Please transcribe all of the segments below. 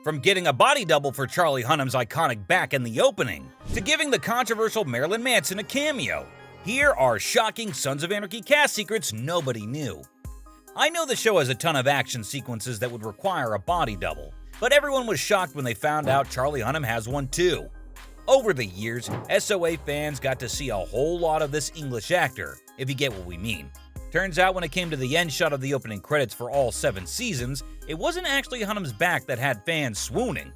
From getting a body double for Charlie Hunnam's iconic back in the opening, to giving the controversial Marilyn Manson a cameo, here are shocking Sons of Anarchy cast secrets nobody knew. I know the show has a ton of action sequences that would require a body double, but everyone was shocked when they found out Charlie Hunnam has one too. Over the years, SOA fans got to see a whole lot of this English actor, if you get what we mean. Turns out when it came to the end shot of the opening credits for all 7 seasons, it wasn't actually Hunnam's back that had fans swooning.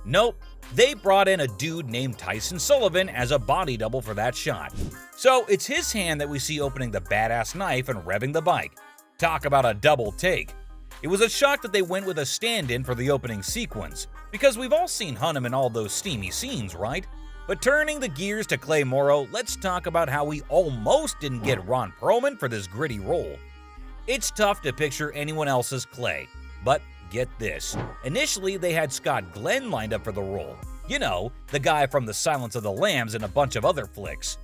Nope, they brought in a dude named Tyson Sullivan as a body double for that shot. So it's his hand that we see opening the badass knife and revving the bike. Talk about a double take. It was a shock that they went with a stand-in for the opening sequence, because we've all seen Hunnam in all those steamy scenes, right? But turning the gears to Clay Morrow, let's talk about how we almost didn't get Ron Perlman for this gritty role. It's tough to picture anyone else's Clay, but get this. Initially, they had Scott Glenn lined up for the role. You know, the guy from The Silence of the Lambs and a bunch of other flicks.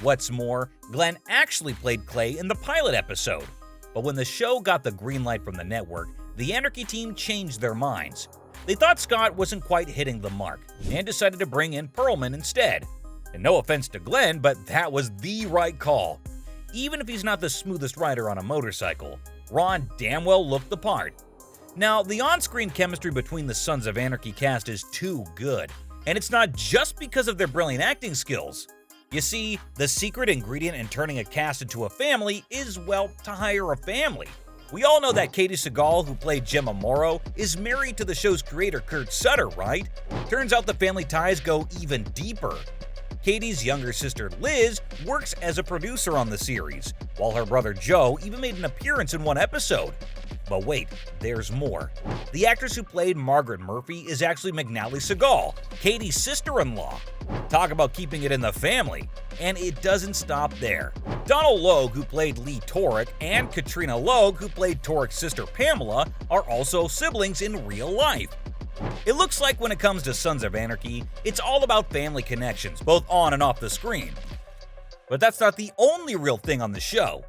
What's more, Glenn actually played Clay in the pilot episode. But when the show got the green light from the network, the Anarchy team changed their minds. They thought Scott wasn't quite hitting the mark, and decided to bring in Perlman instead. And no offense to Glenn, but that was the right call. Even if he's not the smoothest rider on a motorcycle, Ron damn well looked the part. Now, the on-screen chemistry between the Sons of Anarchy cast is too good, and it's not just because of their brilliant acting skills. You see, the secret ingredient in turning a cast into a family is, well, to hire a family. We all know that Katie Seagal, who played Gemma Morrow, is married to the show's creator Kurt Sutter, right? Turns out the family ties go even deeper. Katie's younger sister Liz works as a producer on the series, while her brother Joe even made an appearance in one episode. But wait, there's more. The actress who played Margaret Murphy is actually McNally Seagal, Katie's sister-in-law. Talk about keeping it in the family. And it doesn't stop there. Donald Logue, who played Lee Torek, and Katrina Logue, who played Torek's sister Pamela, are also siblings in real life. It looks like when it comes to Sons of Anarchy, it's all about family connections, both on and off the screen. But that's not the only real thing on the show.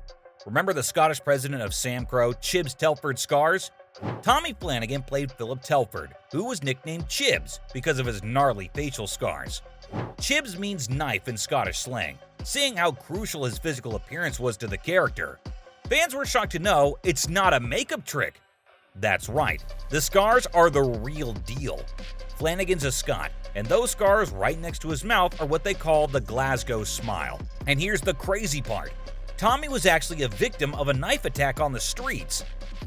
Remember the Scottish president of Sam Crow, Chibs Telford Scars? Tommy Flanagan played Philip Telford, who was nicknamed Chibs because of his gnarly facial scars. Chibs means knife in Scottish slang, seeing how crucial his physical appearance was to the character. Fans were shocked to know it's not a makeup trick. That's right, the scars are the real deal. Flanagan's a Scot, and those scars right next to his mouth are what they call the Glasgow smile. And here's the crazy part. Tommy was actually a victim of a knife attack on the streets.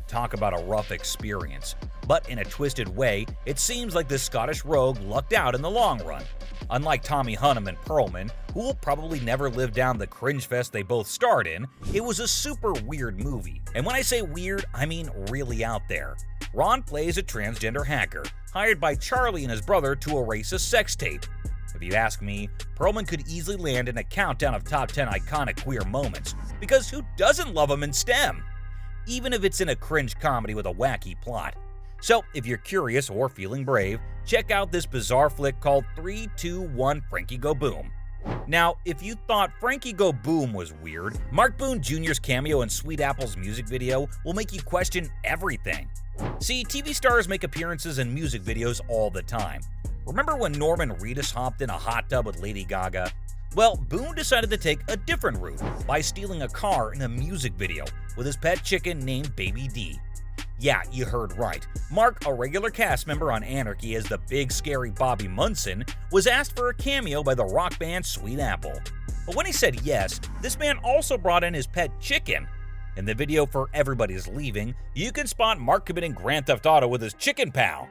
Talk about a rough experience. But in a twisted way, it seems like this Scottish rogue lucked out in the long run. Unlike Tommy Hunnam and Perlman, who will probably never live down the cringe fest they both starred in, it was a super weird movie. And when I say weird, I mean really out there. Ron plays a transgender hacker, hired by Charlie and his brother to erase a sex tape. If you ask me, Perlman could easily land in a countdown of top 10 iconic queer moments, because who doesn't love him in STEM? Even if it's in a cringe comedy with a wacky plot. So, if you're curious or feeling brave, check out this bizarre flick called 3, 2, 1 Frankie Go Boom. Now, if you thought Frankie Go Boom was weird, Mark Boone Jr.'s cameo in Sweet Apple's music video will make you question everything. See, TV stars make appearances in music videos all the time. Remember when Norman Reedus hopped in a hot tub with Lady Gaga? Well, Boone decided to take a different route by stealing a car in a music video with his pet chicken named Baby D. Yeah, you heard right. Mark, a regular cast member on Anarchy as the big scary Bobby Munson, was asked for a cameo by the rock band Sweet Apple. But when he said yes, this man also brought in his pet chicken. In the video for Everybody's Leaving, you can spot Mark committing Grand Theft Auto with his chicken pal.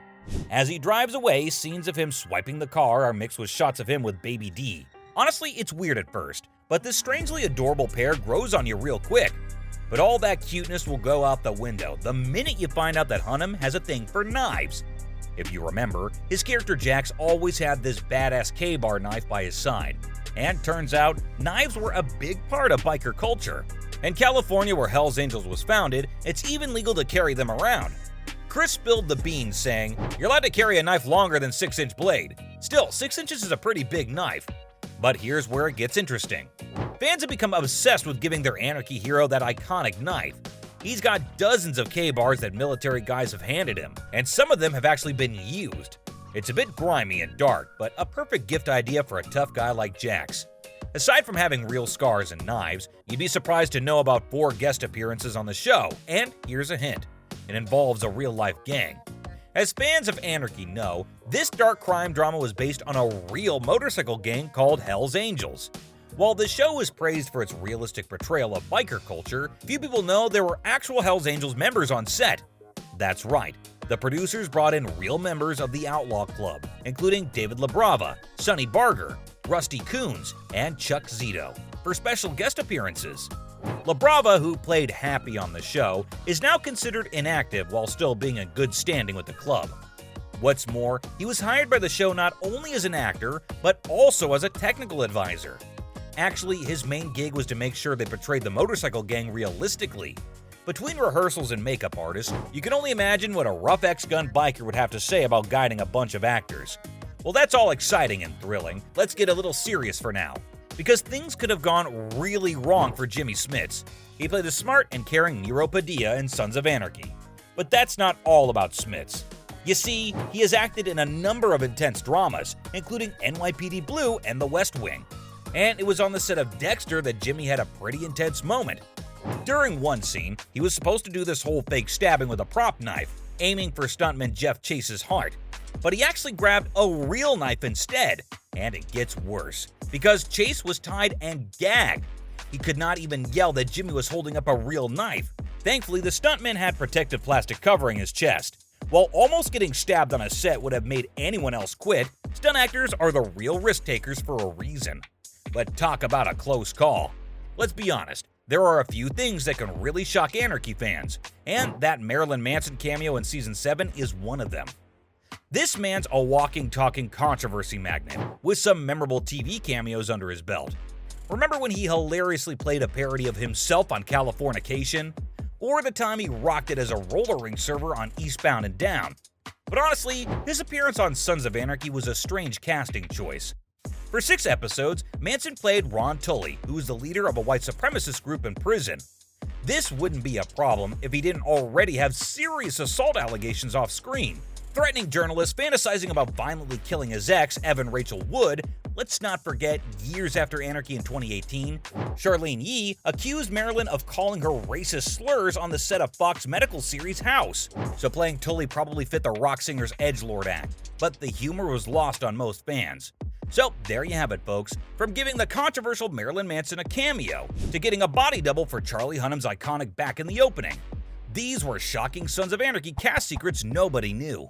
As he drives away, scenes of him swiping the car are mixed with shots of him with Baby D. Honestly, it's weird at first, but this strangely adorable pair grows on you real quick. But all that cuteness will go out the window the minute you find out that Hunnam has a thing for knives. If you remember, his character Jax always had this badass K-bar knife by his side. And turns out, knives were a big part of biker culture. In California, where Hell's Angels was founded, it's even legal to carry them around. Chris spilled the beans saying, "You're allowed to carry a knife longer than 6-inch blade. Still, 6 inches is a pretty big knife." But here's where it gets interesting. Fans have become obsessed with giving their Anarchy hero that iconic knife. He's got dozens of K-bars that military guys have handed him, and some of them have actually been used. It's a bit grimy and dark, but a perfect gift idea for a tough guy like Jax. Aside from having real scars and knives, you'd be surprised to know about 4 guest appearances on the show, and here's a hint. It involves a real-life gang. As fans of Anarchy know, this dark crime drama was based on a real motorcycle gang called Hell's Angels. While the show was praised for its realistic portrayal of biker culture, few people know there were actual Hell's Angels members on set. That's right, the producers brought in real members of the Outlaw Club, including David LaBrava, Sonny Barger, Rusty Coons, and Chuck Zito, for special guest appearances. LaBrava, who played Happy on the show, is now considered inactive while still being in good standing with the club. What's more, he was hired by the show not only as an actor, but also as a technical advisor. Actually, his main gig was to make sure they portrayed the motorcycle gang realistically. Between rehearsals and makeup artists, you can only imagine what a rough ex-gun biker would have to say about guiding a bunch of actors. Well, that's all exciting and thrilling. Let's get a little serious for now. Because things could have gone really wrong for Jimmy Smits. He played the smart and caring Nero Padilla in Sons of Anarchy. But that's not all about Smits. You see, he has acted in a number of intense dramas, including NYPD Blue and The West Wing. And it was on the set of Dexter that Jimmy had a pretty intense moment. During one scene, he was supposed to do this whole fake stabbing with a prop knife, aiming for stuntman Jeff Chase's heart. But he actually grabbed a real knife instead, and it gets worse, because Chase was tied and gagged. He could not even yell that Jimmy was holding up a real knife. Thankfully, the stuntman had protective plastic covering his chest. While almost getting stabbed on a set would have made anyone else quit, stunt actors are the real risk takers for a reason. But talk about a close call. Let's be honest, there are a few things that can really shock Anarchy fans, and that Marilyn Manson cameo in Season 7 is one of them. This man's a walking, talking controversy magnet, with some memorable TV cameos under his belt. Remember when he hilariously played a parody of himself on Californication? Or the time he rocked it as a roller rink server on Eastbound and Down? But honestly, his appearance on Sons of Anarchy was a strange casting choice. For 6 episodes, Manson played Ron Tully, who was the leader of a white supremacist group in prison. This wouldn't be a problem if he didn't already have serious assault allegations off screen. Threatening journalists, fantasizing about violently killing his ex, Evan Rachel Wood. Let's not forget, years after Anarchy in 2018, Charlene Yee accused Marilyn of calling her racist slurs on the set of Fox medical series House. So playing Tully probably fit the rock singer's edgelord act, but the humor was lost on most fans. So there you have it, folks. From giving the controversial Marilyn Manson a cameo, to getting a body double for Charlie Hunnam's iconic Back in the Opening. These were shocking Sons of Anarchy cast secrets nobody knew.